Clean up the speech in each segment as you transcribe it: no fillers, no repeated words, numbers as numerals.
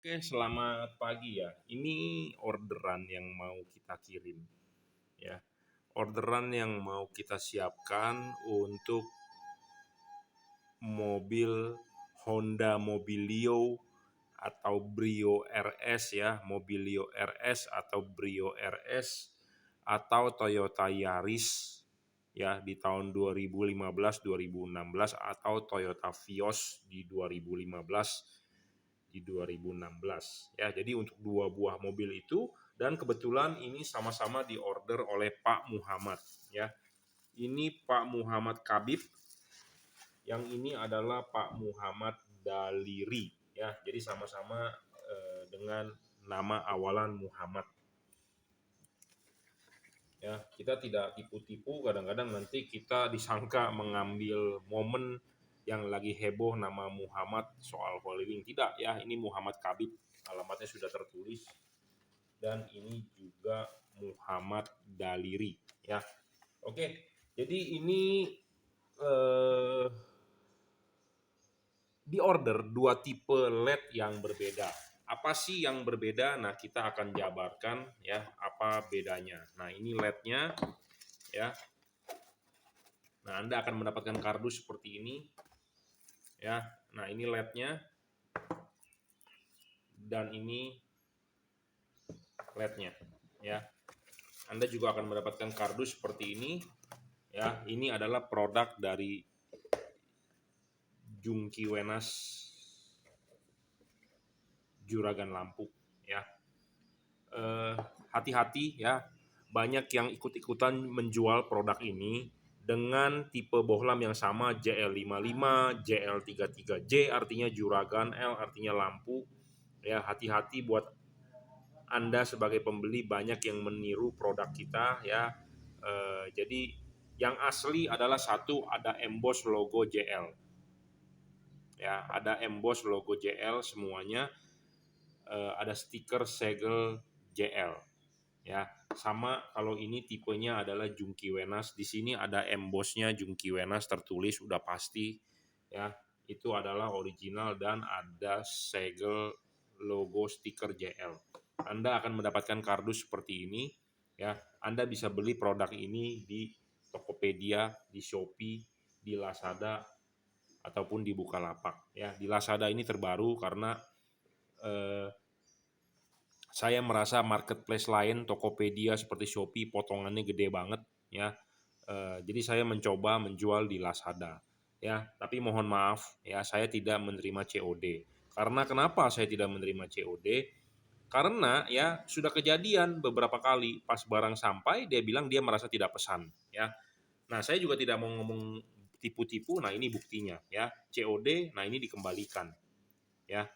Oke, selamat pagi ya. Ini orderan yang mau kita kirim ya. Orderan yang mau kita siapkan untuk mobil Honda Mobilio atau Brio RS ya, Mobilio RS atau Brio RS atau Toyota Yaris ya di tahun 2015 2016 atau Toyota Vios di 2015 di 2016 ya. Jadi untuk dua buah mobil itu, dan kebetulan ini sama-sama diorder oleh Pak Muhammad ya. Ini Pak Muhammad Kabib, yang ini adalah Pak Muhammad Daliri ya. Jadi sama-sama dengan nama awalan Muhammad. Ya, kita tidak tipu-tipu, kadang-kadang nanti kita disangka mengambil momen yang lagi heboh nama Muhammad soal Holiwing. Tidak ya, ini Muhammad Kabib, alamatnya sudah tertulis, dan ini juga Muhammad Daliri ya. Oke, jadi ini eh, di order dua tipe LED yang berbeda. Apa sih yang berbeda? Nah, kita akan jabarkan ya apa bedanya. Nah, ini LED-nya ya. Nah, Anda akan mendapatkan kardus seperti ini ya. Nah, ini LED-nya dan ini LED-nya ya. Anda juga akan mendapatkan kardus seperti ini ya. Ini adalah produk dari Jungki Wenas Juragan Lampu ya. Hati-hati ya, banyak yang ikut-ikutan menjual produk ini dengan tipe bohlam yang sama, JL55, JL33J artinya juragan, L artinya lampu ya. Hati-hati buat Anda sebagai pembeli, banyak yang meniru produk kita ya. Jadi yang asli adalah satu, ada emboss logo JL ya, ada emboss logo JL semuanya, ada stiker segel JL ya. Sama kalau ini tipenya adalah Jungki Wenas, di sini ada embossnya Jungki Wenas tertulis udah pasti ya, itu adalah original, dan ada segel logo stiker JL. Anda akan mendapatkan kardus seperti ini ya. Anda bisa beli produk ini di Tokopedia, di Shopee, di Lazada ataupun di Bukalapak ya. Di Lazada ini terbaru karena saya merasa marketplace lain, Tokopedia seperti Shopee, potongannya gede banget ya. Jadi saya mencoba menjual di Lazada ya. Tapi mohon maaf ya, saya tidak menerima COD. Karena kenapa saya tidak menerima COD? Karena ya sudah kejadian beberapa kali pas barang sampai dia bilang dia merasa tidak pesan ya. Nah, saya juga tidak mau ngomong tipu-tipu. Nah, ini buktinya ya. COD, nah ini dikembalikan ya.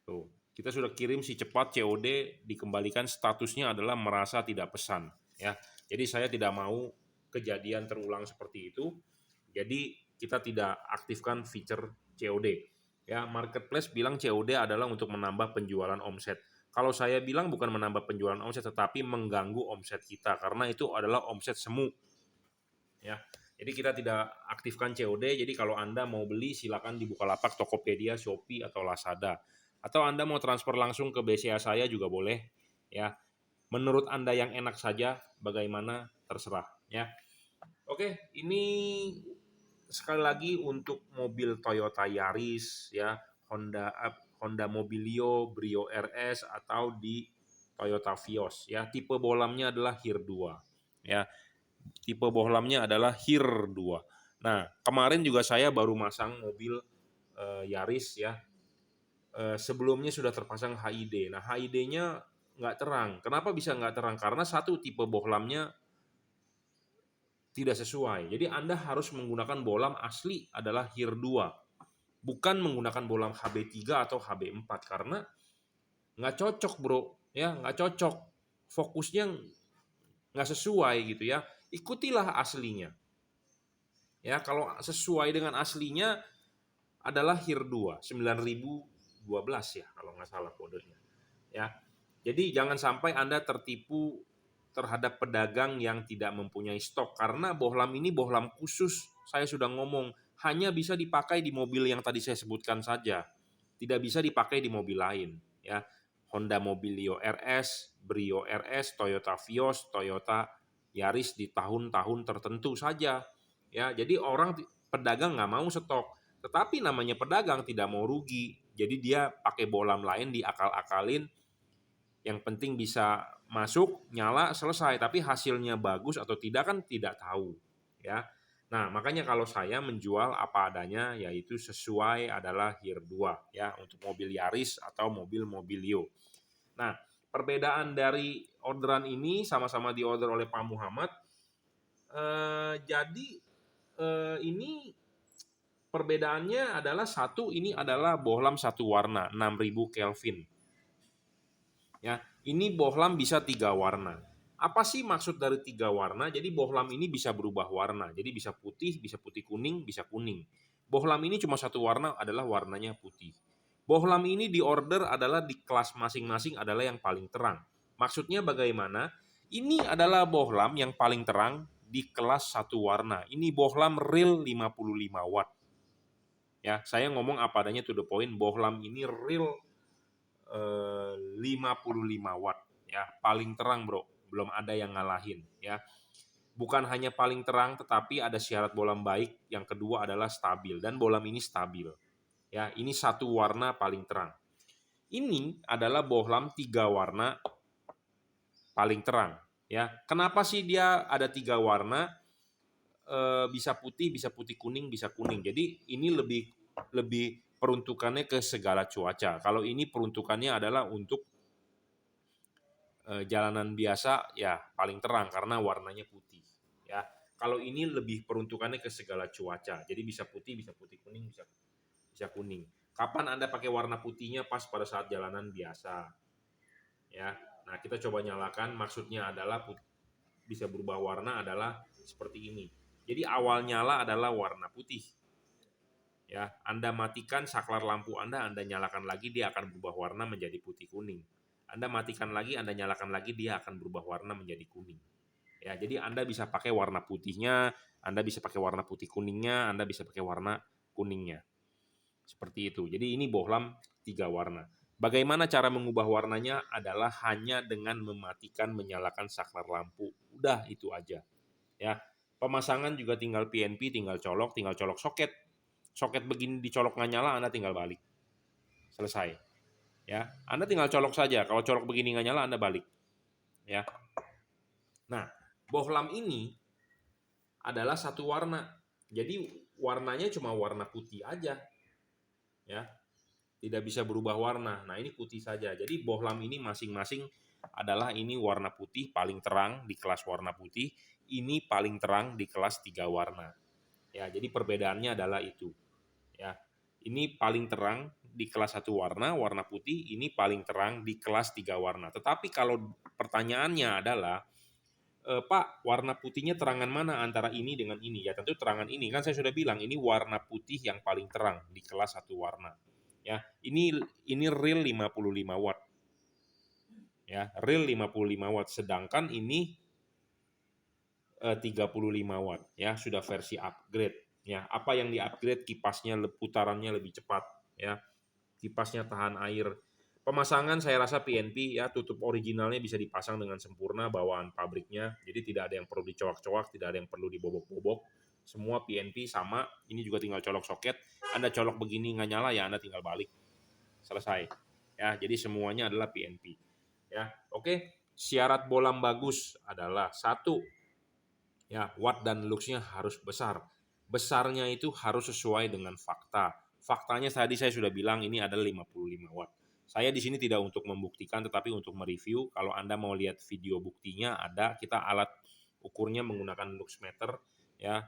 Tuh, kita sudah kirim si cepat, COD dikembalikan, statusnya adalah merasa tidak pesan ya. Jadi saya tidak mau kejadian terulang seperti itu. Jadi kita tidak aktifkan fitur COD. Ya, marketplace bilang COD adalah untuk menambah penjualan omset. Kalau saya bilang bukan menambah penjualan omset, tetapi mengganggu omset kita karena itu adalah omset semu ya. Jadi kita tidak aktifkan COD. Jadi kalau Anda mau beli silakan di Bukalapak, Tokopedia, Shopee atau Lazada. Atau Anda mau transfer langsung ke BCA saya juga boleh ya. Menurut Anda yang enak saja, bagaimana terserah ya. Oke, ini sekali lagi untuk mobil Toyota Yaris ya, Honda Mobilio, Brio RS atau di Toyota Vios ya. Tipe bohlamnya adalah HIR 2 ya. Tipe bohlamnya adalah HIR 2. Nah, kemarin juga saya baru masang mobil Yaris ya. Sebelumnya sudah terpasang HID. Nah, HID-nya nggak terang. Kenapa bisa nggak terang? Karena satu, tipe bohlamnya tidak sesuai. Jadi Anda harus menggunakan bohlam asli adalah HIR 2. Bukan menggunakan bohlam HB3 atau HB4 karena nggak cocok bro. Ya, nggak cocok. Fokusnya nggak sesuai gitu ya. Ikutilah aslinya. Ya, kalau sesuai dengan aslinya adalah HIR 2, 9012 ya kalau nggak salah kodenya. Ya. Jadi jangan sampai Anda tertipu terhadap pedagang yang tidak mempunyai stok, karena bohlam ini bohlam khusus. Saya sudah ngomong, hanya bisa dipakai di mobil yang tadi saya sebutkan saja. tidak bisa dipakai di mobil lain, ya. Honda Mobilio RS, Brio RS, Toyota Vios, Toyota Yaris di tahun-tahun tertentu saja, ya. Jadi pedagang nggak mau stok, tetapi namanya pedagang tidak mau rugi, jadi dia pakai bohlam lain diakal-akalin, yang penting bisa masuk, nyala, selesai. Tapi hasilnya bagus atau tidak kan tidak tahu, ya. Nah, makanya kalau saya menjual apa adanya, yaitu sesuai adalah HIR 2, ya, untuk mobil Yaris atau mobil Mobilio. Nah, perbedaan dari orderan ini sama-sama diorder oleh Pak Muhammad. Jadi ini perbedaannya adalah satu, ini adalah bohlam satu warna 6000 Kelvin. Ya, ini bohlam bisa 3 warna. Apa sih maksud dari 3 warna? Jadi bohlam ini bisa berubah warna. Jadi bisa putih kuning, bisa kuning. Bohlam ini cuma satu warna, adalah warnanya putih. Bohlam ini diorder adalah di kelas masing-masing adalah yang paling terang. Maksudnya bagaimana? Ini adalah bohlam yang paling terang di kelas satu warna. Ini bohlam real 55 watt. Ya, saya ngomong apa adanya to the point. Bohlam ini real 55 watt, ya, paling terang bro, belum ada yang ngalahin, ya. Bukan hanya paling terang, tetapi ada syarat bohlam baik. Yang kedua adalah stabil, dan bohlam ini stabil, ya. Ini satu warna paling terang. Ini adalah bohlam 3 warna paling terang, ya. Kenapa sih dia ada 3 warna? Bisa putih kuning, bisa kuning. Jadi ini lebih peruntukannya ke segala cuaca. Kalau ini peruntukannya adalah untuk jalanan biasa, ya paling terang karena warnanya putih, ya. Kalau ini lebih peruntukannya ke segala cuaca. Jadi bisa putih kuning, bisa kuning. Kapan Anda pakai warna putihnya? Pas pada saat jalanan biasa, ya. Nah, kita coba nyalakan, maksudnya adalah bisa berubah warna adalah seperti ini. Jadi awal nyala adalah warna putih. Ya, Anda matikan saklar lampu Anda nyalakan lagi, dia akan berubah warna menjadi putih kuning. Anda matikan lagi, Anda nyalakan lagi, dia akan berubah warna menjadi kuning. Ya, jadi Anda bisa pakai warna putihnya, Anda bisa pakai warna putih kuningnya, Anda bisa pakai warna kuningnya. Seperti itu. Jadi ini bohlam 3 warna. Bagaimana cara mengubah warnanya? Adalah hanya dengan mematikan, menyalakan saklar lampu. Udah itu aja. Ya. Pemasangan juga tinggal PNP, tinggal colok soket. Soket begini dicolok nggak nyala, Anda tinggal balik. Selesai. Ya, Anda tinggal colok saja. Kalau colok begini nggak nyala, Anda balik. Ya. Nah, bohlam ini adalah satu warna. Jadi warnanya cuma warna putih aja. Ya. Tidak bisa berubah warna. Nah, ini putih saja. Jadi bohlam ini masing-masing adalah ini warna putih paling terang di kelas warna putih, ini paling terang di kelas 3 warna. Ya, jadi perbedaannya adalah itu. Ya. Ini paling terang di kelas 1 warna, warna putih, ini paling terang di kelas 3 warna. Tetapi kalau pertanyaannya adalah, Pak, warna putihnya terangan mana antara ini dengan ini? Ya tentu terangan ini. Kan saya sudah bilang, ini warna putih yang paling terang di kelas 1 warna. Ya, ini real 55 watt. Ya, real 55 watt. Sedangkan ini 35 watt. Ya, sudah versi upgrade. Ya, apa yang di-upgrade? Kipasnya putarannya lebih cepat, ya. Kipasnya tahan air. Pemasangan saya rasa PNP, ya, tutup originalnya bisa dipasang dengan sempurna bawaan pabriknya. Jadi tidak ada yang perlu dicoak-coak, tidak ada yang perlu dibobok-bobok. Semua PNP sama. Ini juga tinggal colok soket. Anda colok begini nggak nyala, ya Anda tinggal balik. Selesai. Ya, jadi semuanya adalah PNP. Ya, oke. Syarat bohlam bagus adalah satu, ya, watt dan luxnya harus besar. Besarnya itu harus sesuai dengan fakta. Faktanya tadi saya sudah bilang ini adalah 55 watt. Saya di sini tidak untuk membuktikan, tetapi untuk mereview. Kalau Anda mau lihat video buktinya, ada, kita alat ukurnya menggunakan luxmeter, ya,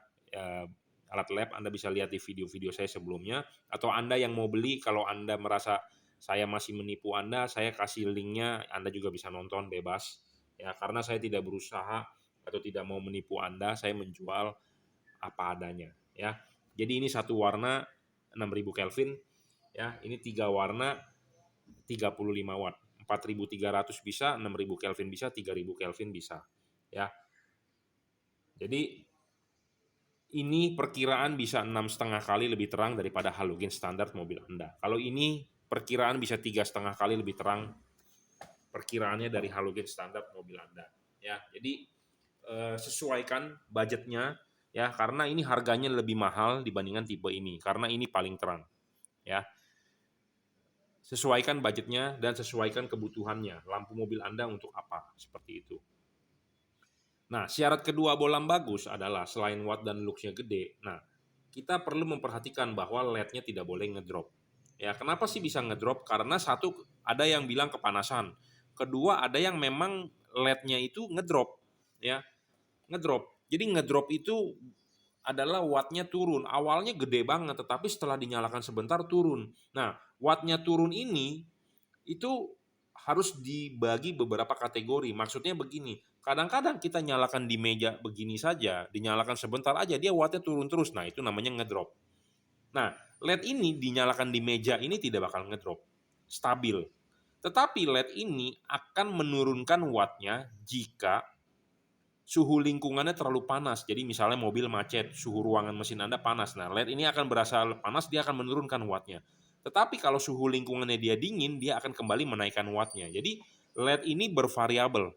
alat lab. Anda bisa lihat di video-video saya sebelumnya. Atau Anda yang mau beli, kalau Anda merasa saya masih menipu Anda, saya kasih linknya, Anda juga bisa nonton bebas. Ya, karena saya tidak berusaha atau tidak mau menipu Anda, saya menjual apa adanya, ya. Jadi ini satu warna 6000 Kelvin, ya. Ini 3 warna 35 watt. 4300 bisa, 6000 Kelvin bisa, 3000 Kelvin bisa, ya. Jadi ini perkiraan bisa 6,5 kali lebih terang daripada halogen standar mobil Anda. Kalau ini perkiraan bisa 3,5 kali lebih terang perkiraannya dari halogen standar mobil Anda. Ya, jadi sesuaikan budgetnya ya, karena ini harganya lebih mahal dibandingkan tipe ini karena ini paling terang. Ya, sesuaikan budgetnya dan sesuaikan kebutuhannya. Lampu mobil Anda untuk apa? Seperti itu. Nah, syarat kedua bolam bagus adalah selain watt dan lux-nya gede, nah, kita perlu memperhatikan bahwa LED-nya tidak boleh ngedrop. Ya, kenapa sih bisa ngedrop? Karena satu, ada yang bilang kepanasan. Kedua, ada yang memang LED-nya itu ngedrop. Ya, ngedrop. Jadi ngedrop itu adalah wattnya turun. Awalnya gede banget, tetapi setelah dinyalakan sebentar turun. Nah, wattnya turun ini itu harus dibagi beberapa kategori. Maksudnya begini, kadang-kadang kita nyalakan di meja begini saja, dinyalakan sebentar aja, dia wattnya turun terus. Nah, itu namanya ngedrop. Nah, LED ini dinyalakan di meja ini tidak bakal ngedrop, stabil. Tetapi LED ini akan menurunkan wattnya jika suhu lingkungannya terlalu panas. Jadi misalnya mobil macet, suhu ruangan mesin Anda panas. Nah, LED ini akan berasa panas, dia akan menurunkan wattnya. Tetapi kalau suhu lingkungannya dia dingin, dia akan kembali menaikkan wattnya. Jadi LED ini bervariabel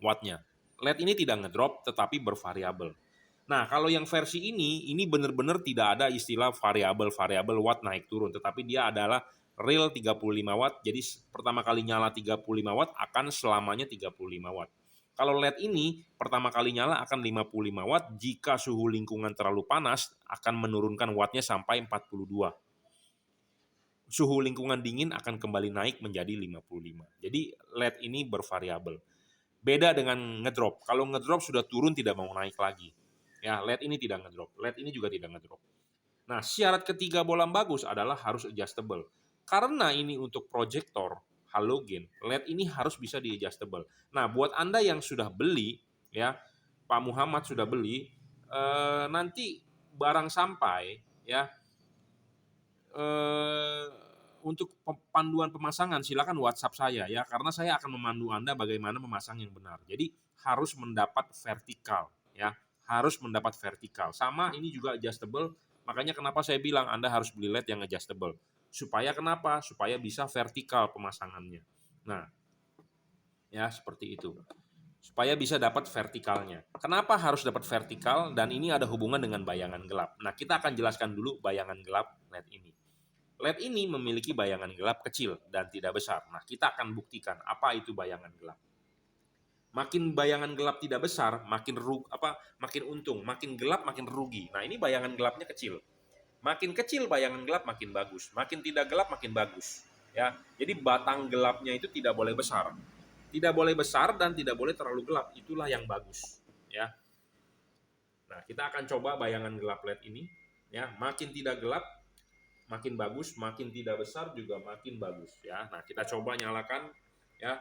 wattnya. LED ini tidak ngedrop, tetapi bervariabel. Nah, kalau yang versi ini benar-benar tidak ada istilah variabel watt naik turun, tetapi dia adalah real 35 watt. Jadi pertama kali nyala 35 watt akan selamanya 35 watt. Kalau LED ini pertama kali nyala akan 55 watt, jika suhu lingkungan terlalu panas akan menurunkan wattnya sampai 42. Suhu lingkungan dingin akan kembali naik menjadi 55. Jadi LED ini bervariabel. Beda dengan ngedrop. Kalau ngedrop sudah turun tidak mau naik lagi. Ya, LED ini tidak ngedrop. LED ini juga tidak ngedrop. Nah, syarat ketiga bolam bagus adalah harus adjustable. Karena ini untuk proyektor halogen, LED ini harus bisa di-adjustable. Nah, buat Anda yang sudah beli, ya, Pak Muhammad sudah beli, nanti barang sampai, ya, untuk panduan pemasangan silakan WhatsApp saya ya, karena saya akan memandu Anda bagaimana memasang yang benar. Jadi harus mendapat vertikal ya, harus mendapat vertikal. Sama ini juga adjustable, makanya kenapa saya bilang Anda harus beli LED yang adjustable. Supaya kenapa? Supaya bisa vertikal pemasangannya. Nah, ya seperti itu. Supaya bisa dapat vertikalnya. Kenapa harus dapat vertikal? Dan ini ada hubungan dengan bayangan gelap. Nah, kita akan jelaskan dulu bayangan gelap LED ini. LED ini memiliki bayangan gelap kecil dan tidak besar. Nah, kita akan buktikan apa itu bayangan gelap. Makin bayangan gelap tidak besar, makin untung, makin gelap makin rugi. Nah, ini bayangan gelapnya kecil. Makin kecil bayangan gelap makin bagus, makin tidak gelap makin bagus. Ya, jadi batang gelapnya itu tidak boleh besar. Tidak boleh besar dan tidak boleh terlalu gelap. Itulah yang bagus, ya. Nah, kita akan coba bayangan gelap LED ini, ya. Makin tidak gelap makin bagus, makin tidak besar juga makin bagus ya. Nah, kita coba nyalakan ya.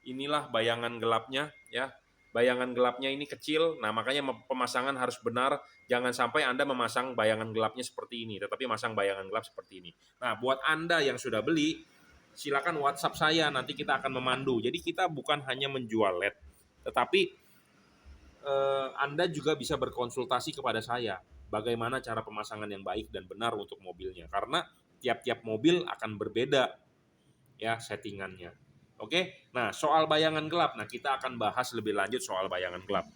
Inilah bayangan gelapnya ya. Bayangan gelapnya ini kecil. Nah, makanya pemasangan harus benar. Jangan sampai Anda memasang bayangan gelapnya seperti ini, tetapi masang bayangan gelap seperti ini. Nah, buat Anda yang sudah beli, silakan WhatsApp saya, nanti kita akan memandu. Jadi kita bukan hanya menjual LED, tetapi Anda juga bisa berkonsultasi kepada saya bagaimana cara pemasangan yang baik dan benar untuk mobilnya, karena tiap-tiap mobil akan berbeda ya settingannya. Oke, nah soal bayangan gelap, nah kita akan bahas lebih lanjut soal bayangan gelap.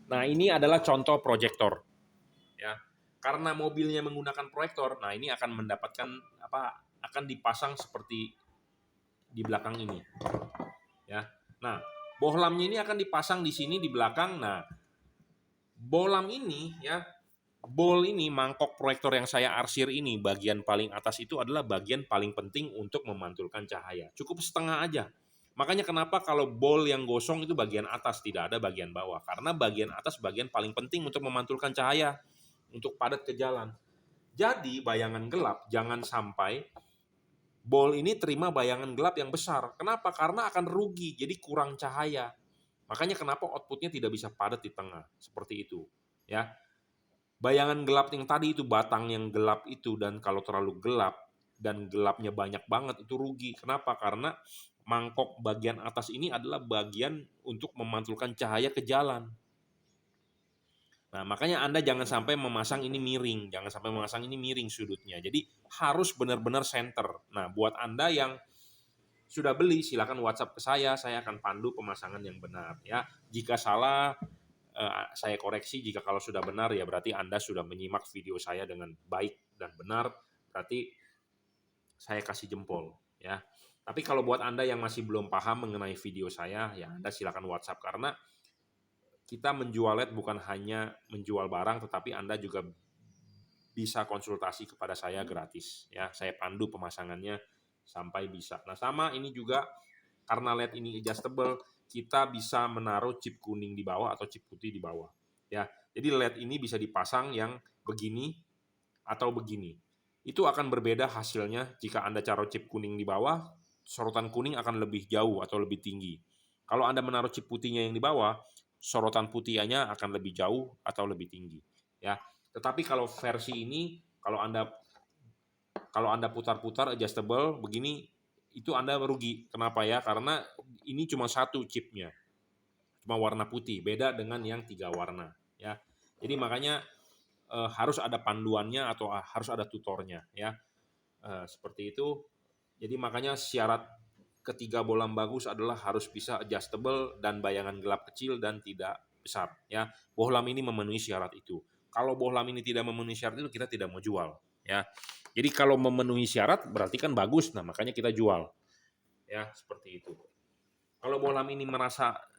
Nah, ini adalah contoh proyektor ya. Karena mobilnya menggunakan proyektor, nah ini akan mendapatkan akan dipasang seperti di belakang ini ya. Nah, bohlamnya ini akan dipasang di sini di belakang. Nah, bolam ini ya, bol ini, mangkok proyektor yang saya arsir ini, bagian paling atas itu adalah bagian paling penting untuk memantulkan cahaya. Cukup setengah aja. Makanya kenapa kalau bol yang gosong itu bagian atas, tidak ada bagian bawah. Karena bagian atas bagian paling penting untuk memantulkan cahaya, untuk padat ke jalan. Jadi bayangan gelap jangan sampai bol ini terima bayangan gelap yang besar. Kenapa? Karena akan rugi, jadi kurang cahaya. Makanya kenapa outputnya tidak bisa padat di tengah, seperti itu. Ya, bayangan gelap yang tadi itu, batang yang gelap itu, dan kalau terlalu gelap dan gelapnya banyak banget itu rugi. Kenapa? Karena mangkok bagian atas ini adalah bagian untuk memantulkan cahaya ke jalan. Nah, makanya Anda jangan sampai memasang ini miring, jangan sampai memasang ini miring sudutnya. Jadi harus benar-benar center. Nah, buat Anda yang sudah beli, silakan WhatsApp ke saya akan pandu pemasangan yang benar ya. Jika salah saya koreksi, jika kalau sudah benar ya berarti Anda sudah menyimak video saya dengan baik dan benar, berarti saya kasih jempol ya. Tapi kalau buat Anda yang masih belum paham mengenai video saya, ya Anda silakan WhatsApp karena kita menjual LED bukan hanya menjual barang, tetapi Anda juga bisa konsultasi kepada saya gratis ya. Saya pandu pemasangannya sampai bisa. Nah, sama ini juga karena LED ini adjustable, kita bisa menaruh chip kuning di bawah atau chip putih di bawah ya. Jadi LED ini bisa dipasang yang begini atau begini. Itu akan berbeda hasilnya jika Anda taruh chip kuning di bawah, sorotan kuning akan lebih jauh atau lebih tinggi. Kalau Anda menaruh chip putihnya yang di bawah, sorotan putihnya akan lebih jauh atau lebih tinggi ya. Tetapi kalau versi ini, kalau Anda putar-putar adjustable begini, itu Anda rugi. Kenapa ya? Karena ini cuma satu chipnya, cuma warna putih, beda dengan yang 3 warna ya. Jadi makanya harus ada panduannya atau harus ada tutornya ya. Seperti itu. Jadi makanya syarat ketiga bohlam bagus adalah harus bisa adjustable dan bayangan gelap kecil dan tidak besar ya. Bohlam ini memenuhi syarat itu. Kalau bohlam ini tidak memenuhi syarat itu, kita tidak mau jual ya. Jadi kalau memenuhi syarat berarti kan bagus, nah makanya kita jual ya, seperti itu. Kalau bohlam ini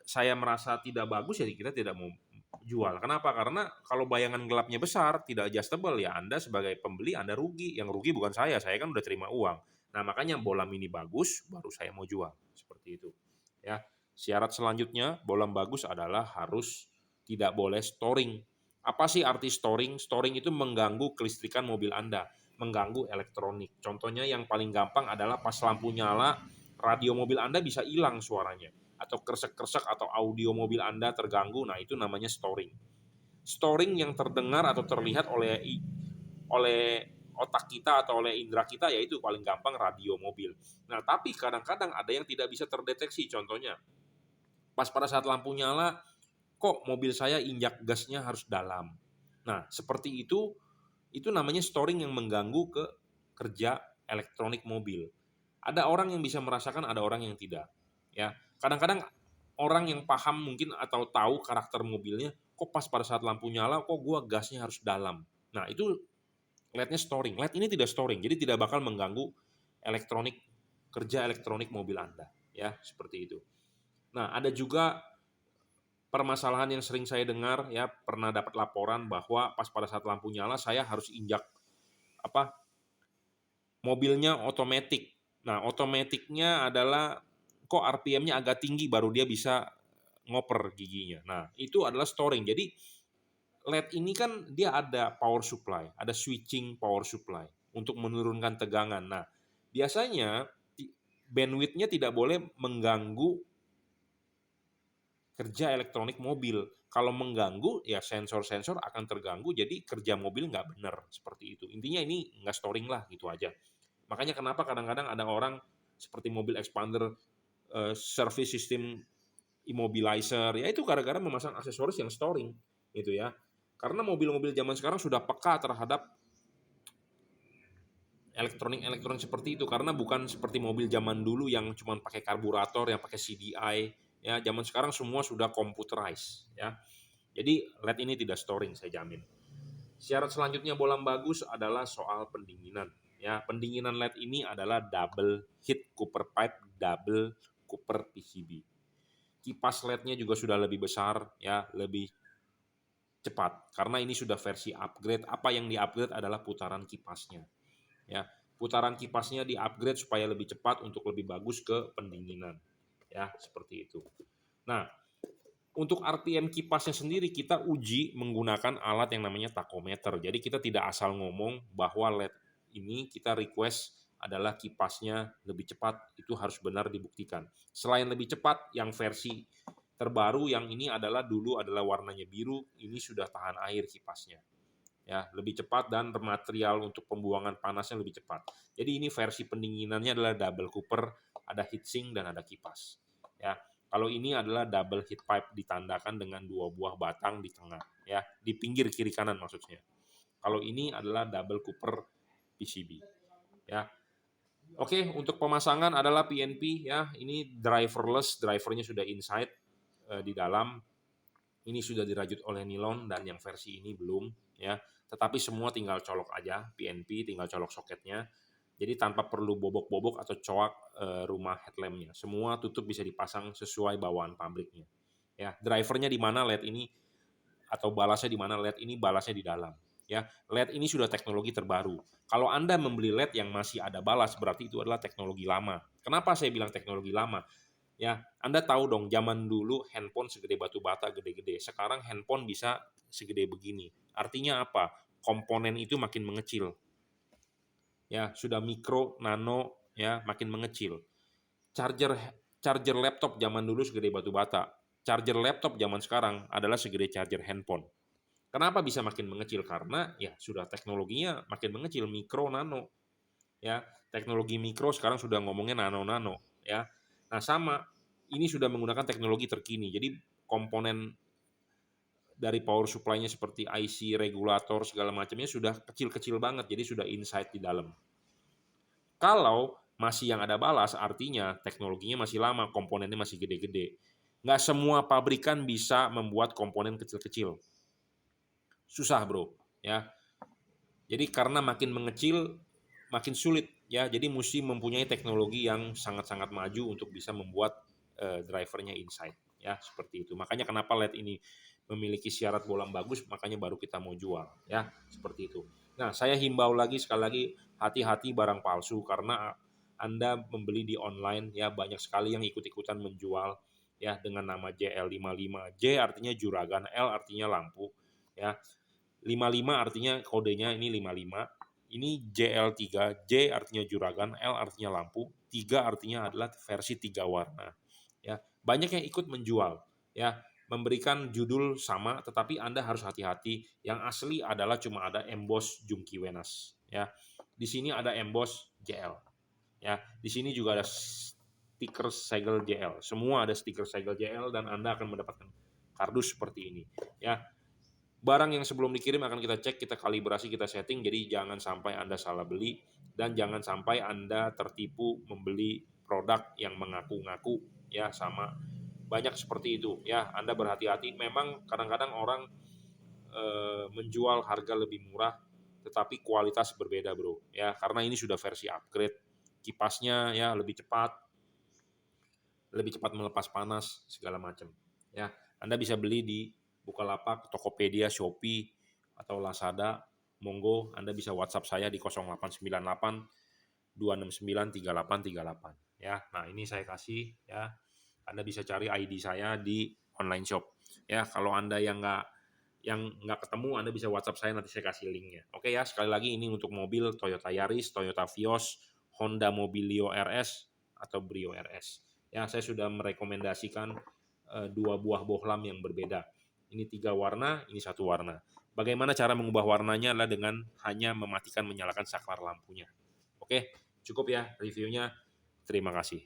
saya merasa tidak bagus, ya kita tidak mau jual. Kenapa? Karena kalau bayangan gelapnya besar, tidak adjustable, ya Anda sebagai pembeli Anda rugi. Yang rugi bukan saya kan udah terima uang. Nah, makanya bohlam ini bagus, baru saya mau jual. Seperti itu. Ya. Syarat selanjutnya, bohlam bagus adalah harus tidak boleh storing. Apa sih arti storing? Storing itu mengganggu kelistrikan mobil Anda, mengganggu elektronik. Contohnya yang paling gampang adalah pas lampu nyala, radio mobil Anda bisa hilang suaranya, atau kresek-kresek atau audio mobil Anda terganggu. Nah, itu namanya storing. Storing yang terdengar atau terlihat oleh otak kita atau oleh indera kita, yaitu paling gampang radio mobil. Nah, tapi kadang-kadang ada yang tidak bisa terdeteksi. Contohnya, pas pada saat lampu nyala, kok mobil saya injak gasnya harus dalam. Nah, seperti itu namanya storing yang mengganggu ke kerja elektronik mobil. Ada orang yang bisa merasakan, ada orang yang tidak. Ya, kadang-kadang orang yang paham mungkin atau tahu karakter mobilnya, kok pas pada saat lampu nyala, kok gua gasnya harus dalam. Nah, itu LED-nya storing. LED ini tidak storing, jadi tidak bakal mengganggu kerja elektronik mobil Anda. Ya, seperti itu. Nah, ada juga permasalahan yang sering saya dengar, ya pernah dapat laporan bahwa pas pada saat lampu nyala saya harus injak mobilnya otomatis. Nah, otomatiknya adalah kok RPM-nya agak tinggi baru dia bisa ngoper giginya. Nah, itu adalah storing. Jadi LED ini kan dia ada power supply, ada switching power supply untuk menurunkan tegangan. Nah, biasanya bandwidth-nya tidak boleh mengganggu kerja elektronik mobil. Kalau mengganggu, ya sensor-sensor akan terganggu, jadi kerja mobil nggak benar, seperti itu. Intinya ini nggak storing lah, gitu aja. Makanya kenapa kadang-kadang ada orang seperti mobil expander, service system immobilizer, ya itu gara-gara memasang aksesoris yang storing, gitu ya. Karena mobil-mobil zaman sekarang sudah peka terhadap elektronik seperti itu, karena bukan seperti mobil zaman dulu yang cuma pakai karburator, yang pakai CDI. Ya, zaman sekarang semua sudah computerized, ya. Jadi LED ini tidak storing, saya jamin. Syarat selanjutnya bohlam bagus adalah soal pendinginan. Ya, pendinginan LED ini adalah double heat copper pipe, double copper PCB. Kipas LED-nya juga sudah lebih besar, ya, lebih cepat. Karena ini sudah versi upgrade. Apa yang di-upgrade adalah putaran kipasnya. Ya, putaran kipasnya di-upgrade supaya lebih cepat untuk lebih bagus ke pendinginan. Ya, seperti itu. Nah, untuk RPM kipasnya sendiri kita uji menggunakan alat yang namanya tachometer. Jadi kita tidak asal ngomong bahwa LED ini kita request adalah kipasnya lebih cepat, itu harus benar dibuktikan. Selain lebih cepat, yang versi terbaru yang ini adalah dulu adalah warnanya biru, ini sudah tahan air kipasnya. Ya, lebih cepat dan material untuk pembuangan panasnya lebih cepat. Jadi ini versi pendinginannya adalah double cooper, ada heatsink dan ada kipas. Ya, Kalau ini adalah double heat pipe ditandakan dengan 2 buah batang di tengah, ya, di pinggir kiri kanan maksudnya. Kalau ini adalah double cooper PCB, ya. Oke, untuk pemasangan adalah PNP, ya. Ini driverless, drivernya sudah inside di dalam. Ini sudah dirajut oleh nilon dan yang versi ini belum, ya. Tetapi semua tinggal colok aja, PNP tinggal colok soketnya. Jadi tanpa perlu bobok-bobok atau coak rumah headlampnya. Semua tutup bisa dipasang sesuai bawaan pabriknya. Ya, drivernya di mana LED ini atau balasnya di mana LED ini balasnya di dalam. Ya, LED ini sudah teknologi terbaru. Kalau Anda membeli LED yang masih ada balas, berarti itu adalah teknologi lama. Kenapa saya bilang teknologi lama? Ya, Anda tahu dong, zaman dulu handphone segede batu bata, gede-gede. Sekarang handphone bisa segede begini. Artinya apa? Komponen itu makin mengecil. Ya, sudah mikro, nano, ya, makin mengecil. Charger charger laptop zaman dulu segede batu bata. Charger laptop zaman sekarang adalah segede charger handphone. Kenapa bisa makin mengecil? Karena ya sudah teknologinya makin mengecil, mikro, nano. Ya, teknologi mikro sekarang sudah ngomongnya nano-nano, ya. Nah, sama ini sudah menggunakan teknologi terkini. Jadi komponen dari power supply-nya seperti IC, regulator segala macamnya sudah kecil-kecil banget, jadi sudah inside di dalam. Kalau masih yang ada balas, artinya teknologinya masih lama, komponennya masih gede-gede. Nggak semua pabrikan bisa membuat komponen kecil-kecil. Susah, bro. Ya. Jadi karena makin mengecil, makin sulit. Ya. Jadi mesti mempunyai teknologi yang sangat-sangat maju untuk bisa membuat drivernya inside. Ya, seperti itu. Makanya kenapa LED ini memiliki syarat bolam bagus, makanya baru kita mau jual. Ya, seperti itu. Nah, saya himbau lagi sekali lagi, hati-hati barang palsu karena Anda membeli di online, ya banyak sekali yang ikut-ikutan menjual ya dengan nama JL55. J artinya juragan, L artinya lampu, ya. 55 artinya kodenya ini 55. Ini JL3, J artinya juragan, L artinya lampu, 3 artinya adalah versi 3 warna. Ya, banyak yang ikut menjual, ya, memberikan judul sama, tetapi Anda harus hati-hati. Yang asli adalah cuma ada emboss Jungki Wenas, ya. Di sini ada emboss JL, ya. Di sini juga ada stiker segel JL. Semua ada stiker segel JL dan Anda akan mendapatkan kardus seperti ini, ya. Barang yang sebelum dikirim akan kita cek, kita kalibrasi, kita setting, jadi jangan sampai Anda salah beli dan jangan sampai Anda tertipu membeli produk yang mengaku-ngaku, ya, sama banyak seperti itu, ya. Anda berhati-hati. Memang kadang-kadang orang menjual harga lebih murah tetapi kualitas berbeda, bro, ya, karena ini sudah versi upgrade. Kipasnya ya lebih cepat melepas panas segala macam, ya. Anda bisa beli di Bukalapak, Tokopedia, Shopee atau Lazada. Monggo Anda bisa WhatsApp saya di 0898 269 3838, ya. Nah, ini saya kasih, ya. Anda bisa cari ID saya di online shop. Ya, kalau Anda yang nggak ketemu, Anda bisa WhatsApp saya, nanti saya kasih linknya. Oke ya, sekali lagi ini untuk mobil Toyota Yaris, Toyota Vios, Honda Mobilio RS atau Brio RS. Ya, saya sudah merekomendasikan 2 buah bohlam yang berbeda. Ini 3 warna, ini 1 warna. Bagaimana cara mengubah warnanya adalah dengan hanya mematikan menyalakan saklar lampunya. Oke, cukup ya reviewnya. Terima kasih.